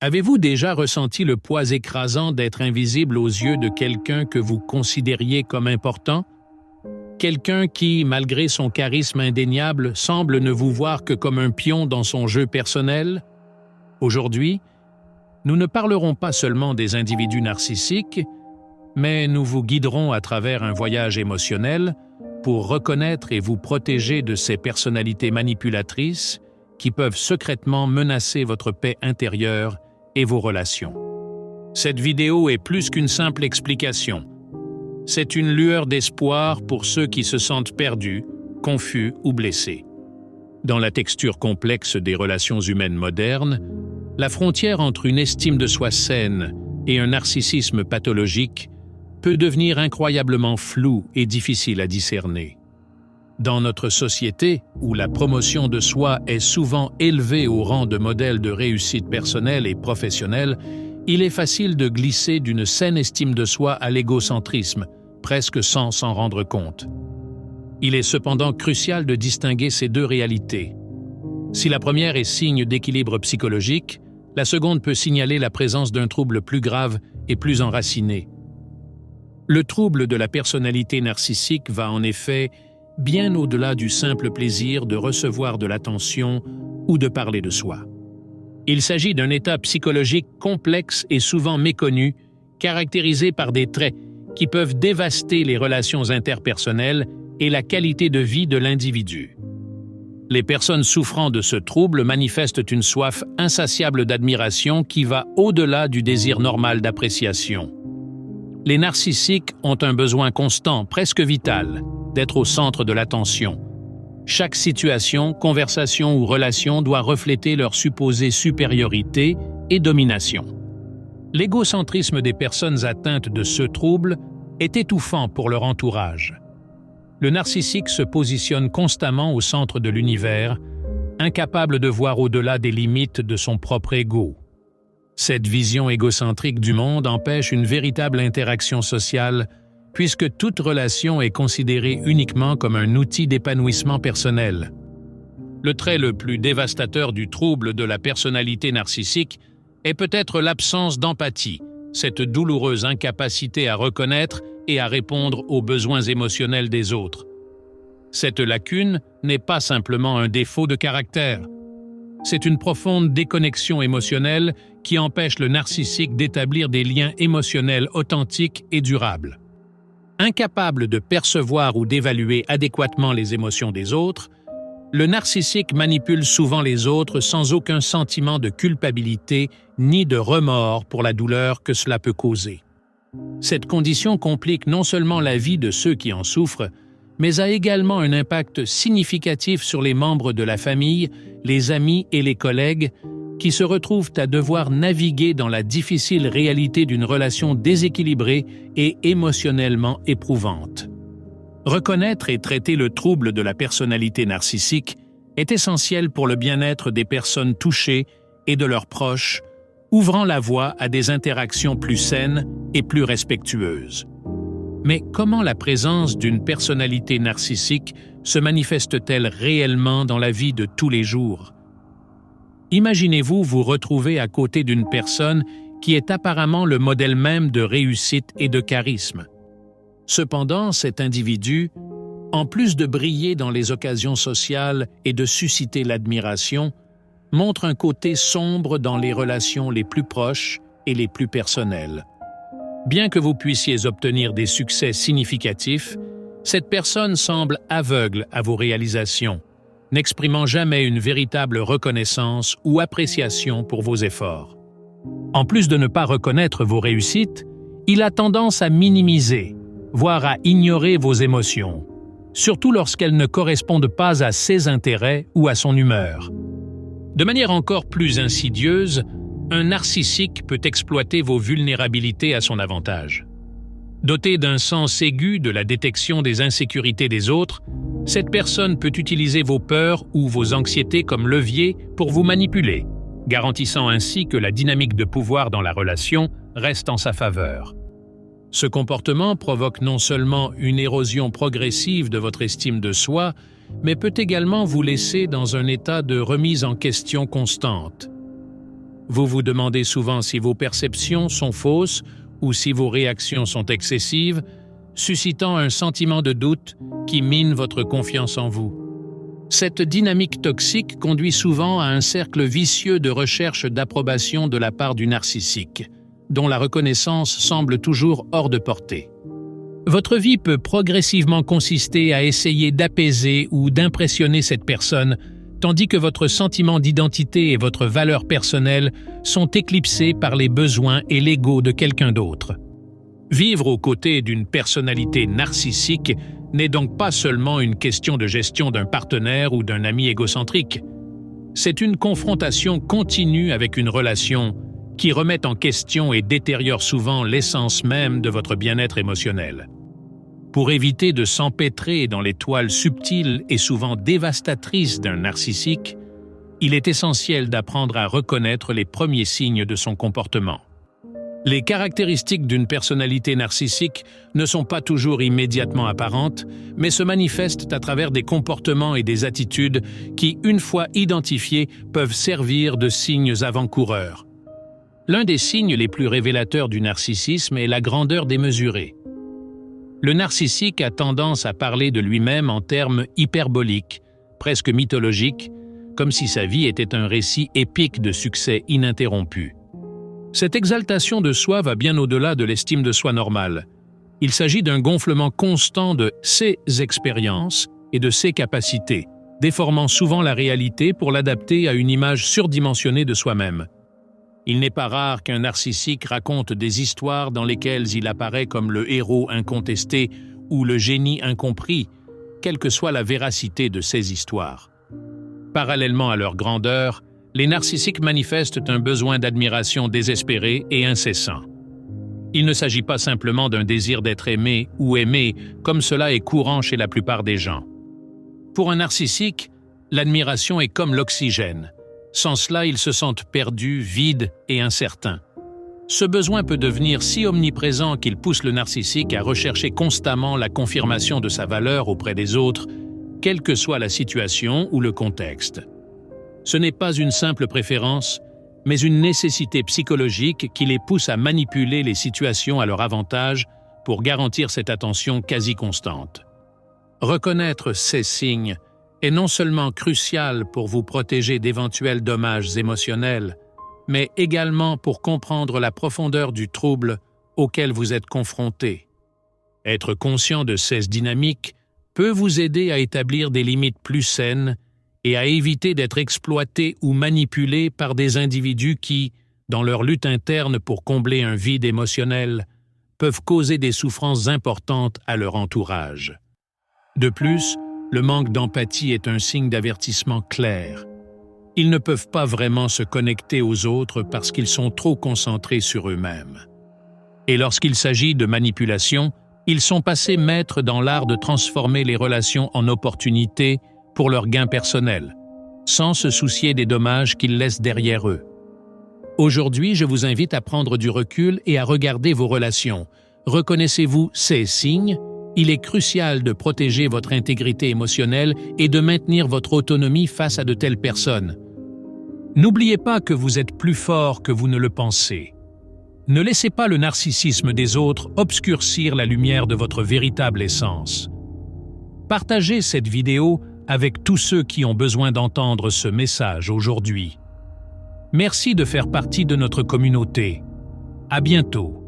Avez-vous déjà ressenti le poids écrasant d'être invisible aux yeux de quelqu'un que vous considériez comme important? Quelqu'un qui, malgré son charisme indéniable, semble ne vous voir que comme un pion dans son jeu personnel? Aujourd'hui, nous ne parlerons pas seulement des individus narcissiques, mais nous vous guiderons à travers un voyage émotionnel pour reconnaître et vous protéger de ces personnalités manipulatrices qui peuvent secrètement menacer votre paix intérieure et vos relations. Cette vidéo est plus qu'une simple explication. C'est une lueur d'espoir pour ceux qui se sentent perdus, confus ou blessés. Dans la texture complexe des relations humaines modernes, la frontière entre une estime de soi saine et un narcissisme pathologique peut devenir incroyablement floue et difficile à discerner. Dans notre société, où la promotion de soi est souvent élevée au rang de modèle de réussite personnelle et professionnelle, il est facile de glisser d'une saine estime de soi à l'égocentrisme, presque sans s'en rendre compte. Il est cependant crucial de distinguer ces deux réalités. Si la première est signe d'équilibre psychologique, la seconde peut signaler la présence d'un trouble plus grave et plus enraciné. Le trouble de la personnalité narcissique va en effet bien au-delà du simple plaisir de recevoir de l'attention ou de parler de soi. Il s'agit d'un état psychologique complexe et souvent méconnu, caractérisé par des traits qui peuvent dévaster les relations interpersonnelles et la qualité de vie de l'individu. Les personnes souffrant de ce trouble manifestent une soif insatiable d'admiration qui va au-delà du désir normal d'appréciation. Les narcissiques ont un besoin constant, presque vital, d'être au centre de l'attention. Chaque situation, conversation ou relation doit refléter leur supposée supériorité et domination. L'égocentrisme des personnes atteintes de ce trouble est étouffant pour leur entourage. Le narcissique se positionne constamment au centre de l'univers, incapable de voir au-delà des limites de son propre ego. Cette vision égocentrique du monde empêche une véritable interaction sociale, puisque toute relation est considérée uniquement comme un outil d'épanouissement personnel. Le trait le plus dévastateur du trouble de la personnalité narcissique est peut-être l'absence d'empathie, cette douloureuse incapacité à reconnaître et à répondre aux besoins émotionnels des autres. Cette lacune n'est pas simplement un défaut de caractère. C'est une profonde déconnexion émotionnelle qui empêche le narcissique d'établir des liens émotionnels authentiques et durables. Incapable de percevoir ou d'évaluer adéquatement les émotions des autres, le narcissique manipule souvent les autres sans aucun sentiment de culpabilité ni de remords pour la douleur que cela peut causer. Cette condition complique non seulement la vie de ceux qui en souffrent, mais a également un impact significatif sur les membres de la famille, les amis et les collègues, qui se retrouvent à devoir naviguer dans la difficile réalité d'une relation déséquilibrée et émotionnellement éprouvante. Reconnaître et traiter le trouble de la personnalité narcissique est essentiel pour le bien-être des personnes touchées et de leurs proches, ouvrant la voie à des interactions plus saines et plus respectueuses. Mais comment la présence d'une personnalité narcissique se manifeste-t-elle réellement dans la vie de tous les jours? Imaginez-vous vous retrouver à côté d'une personne qui est apparemment le modèle même de réussite et de charisme. Cependant, cet individu, en plus de briller dans les occasions sociales et de susciter l'admiration, montre un côté sombre dans les relations les plus proches et les plus personnelles. Bien que vous puissiez obtenir des succès significatifs, cette personne semble aveugle à vos réalisations, n'exprimant jamais une véritable reconnaissance ou appréciation pour vos efforts. En plus de ne pas reconnaître vos réussites, il a tendance à minimiser, voire à ignorer vos émotions, surtout lorsqu'elles ne correspondent pas à ses intérêts ou à son humeur. De manière encore plus insidieuse, un narcissique peut exploiter vos vulnérabilités à son avantage. Doté d'un sens aigu de la détection des insécurités des autres, cette personne peut utiliser vos peurs ou vos anxiétés comme levier pour vous manipuler, garantissant ainsi que la dynamique de pouvoir dans la relation reste en sa faveur. Ce comportement provoque non seulement une érosion progressive de votre estime de soi, mais peut également vous laisser dans un état de remise en question constante. Vous vous demandez souvent si vos perceptions sont fausses ou si vos réactions sont excessives, suscitant un sentiment de doute qui mine votre confiance en vous. Cette dynamique toxique conduit souvent à un cercle vicieux de recherche d'approbation de la part du narcissique, dont la reconnaissance semble toujours hors de portée. Votre vie peut progressivement consister à essayer d'apaiser ou d'impressionner cette personne, tandis que votre sentiment d'identité et votre valeur personnelle sont éclipsés par les besoins et l'ego de quelqu'un d'autre. Vivre aux côtés d'une personnalité narcissique n'est donc pas seulement une question de gestion d'un partenaire ou d'un ami égocentrique. C'est une confrontation continue avec une relation qui remet en question et détériore souvent l'essence même de votre bien-être émotionnel. Pour éviter de s'empêtrer dans les toiles subtiles et souvent dévastatrices d'un narcissique, il est essentiel d'apprendre à reconnaître les premiers signes de son comportement. Les caractéristiques d'une personnalité narcissique ne sont pas toujours immédiatement apparentes, mais se manifestent à travers des comportements et des attitudes qui, une fois identifiés, peuvent servir de signes avant-coureurs. L'un des signes les plus révélateurs du narcissisme est la grandeur démesurée. Le narcissique a tendance à parler de lui-même en termes hyperboliques, presque mythologiques, comme si sa vie était un récit épique de succès ininterrompu. Cette exaltation de soi va bien au-delà de l'estime de soi normale. Il s'agit d'un gonflement constant de ses expériences et de ses capacités, déformant souvent la réalité pour l'adapter à une image surdimensionnée de soi-même. Il n'est pas rare qu'un narcissique raconte des histoires dans lesquelles il apparaît comme le héros incontesté ou le génie incompris, quelle que soit la véracité de ces histoires. Parallèlement à leur grandeur, les narcissiques manifestent un besoin d'admiration désespéré et incessant. Il ne s'agit pas simplement d'un désir d'être aimé ou aimé, comme cela est courant chez la plupart des gens. Pour un narcissique, l'admiration est comme l'oxygène. Sans cela, ils se sentent perdus, vides et incertains. Ce besoin peut devenir si omniprésent qu'il pousse le narcissique à rechercher constamment la confirmation de sa valeur auprès des autres, quelle que soit la situation ou le contexte. Ce n'est pas une simple préférence, mais une nécessité psychologique qui les pousse à manipuler les situations à leur avantage pour garantir cette attention quasi constante. Reconnaître ces signes est non seulement crucial pour vous protéger d'éventuels dommages émotionnels, mais également pour comprendre la profondeur du trouble auquel vous êtes confronté. Être conscient de ces dynamiques peut vous aider à établir des limites plus saines et à éviter d'être exploité ou manipulé par des individus qui, dans leur lutte interne pour combler un vide émotionnel, peuvent causer des souffrances importantes à leur entourage. De plus, le manque d'empathie est un signe d'avertissement clair. Ils ne peuvent pas vraiment se connecter aux autres parce qu'ils sont trop concentrés sur eux-mêmes. Et lorsqu'il s'agit de manipulation, ils sont passés maîtres dans l'art de transformer les relations en opportunités pour leur gain personnel, sans se soucier des dommages qu'ils laissent derrière eux. Aujourd'hui, je vous invite à prendre du recul et à regarder vos relations. Reconnaissez-vous ces signes? Il est crucial de protéger votre intégrité émotionnelle et de maintenir votre autonomie face à de telles personnes. N'oubliez pas que vous êtes plus fort que vous ne le pensez. Ne laissez pas le narcissisme des autres obscurcir la lumière de votre véritable essence. Partagez cette vidéo avec tous ceux qui ont besoin d'entendre ce message aujourd'hui. Merci de faire partie de notre communauté. À bientôt.